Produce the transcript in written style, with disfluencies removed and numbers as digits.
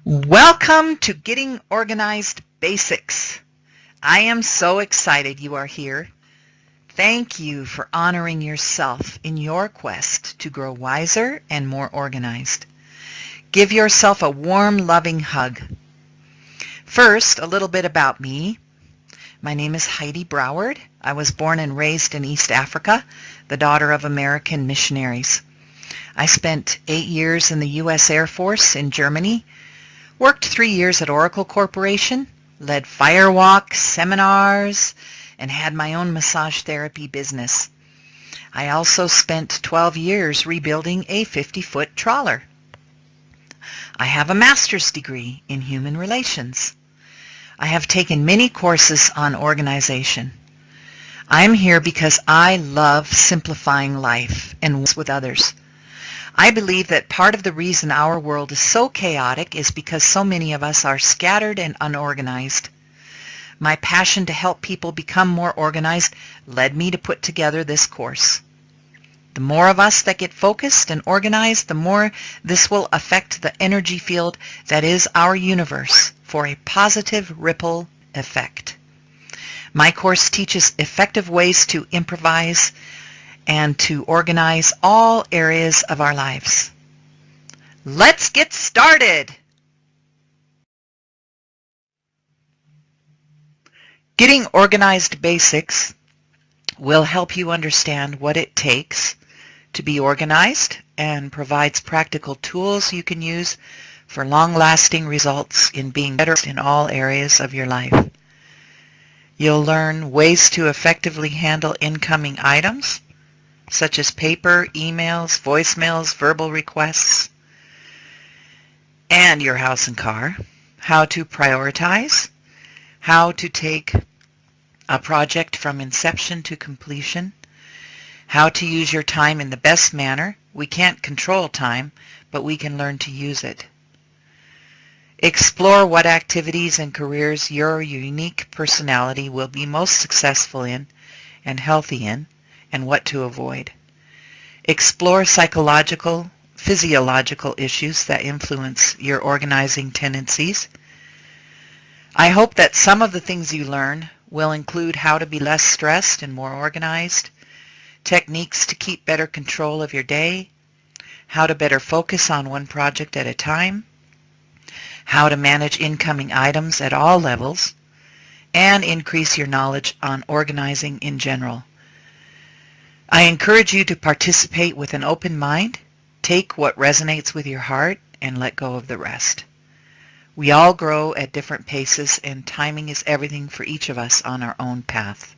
Welcome to Getting Organized Basics. I am so excited you are here. Thank you for honoring yourself in your quest to grow wiser and more organized. Give yourself a warm, loving hug. First, a little bit about me. My name is Heidi Broward. I was born and raised in East Africa, the daughter of American missionaries. I spent 8 years in the U.S. Air Force in Germany, worked 3 years at Oracle Corporation, led firewalk seminars, and had my own massage therapy business. I also spent 12 years rebuilding a 50-foot trawler. I have a master's degree in human relations. I have taken many courses on organization. I'm here because I love simplifying life and with others. I believe that part of the reason our world is so chaotic is because so many of us are scattered and unorganized. My passion to help people become more organized led me to put together this course. The more of us that get focused and organized, the more this will affect the energy field that is our universe for a positive ripple effect. My course teaches effective ways to improvise and to organize all areas of our lives. Let's get started! Getting Organized Basics will help you understand what it takes to be organized and provides practical tools you can use for long-lasting results in being better in all areas of your life. You'll learn ways to effectively handle incoming items, such as paper, emails, voicemails, verbal requests, and your house and car, how to prioritize, how to take a project from inception to completion, how to use your time in the best manner. We can't control time, but we can learn to use it. Explore what activities and careers your unique personality will be most successful in and healthy in, and what to avoid. Explore psychological, physiological issues that influence your organizing tendencies. I hope that some of the things you learn will include how to be less stressed and more organized, techniques to keep better control of your day, how to better focus on one project at a time, how to manage incoming items at all levels, and increase your knowledge on organizing in general. I encourage you to participate with an open mind, take what resonates with your heart, and let go of the rest. We all grow at different paces, and timing is everything for each of us on our own path.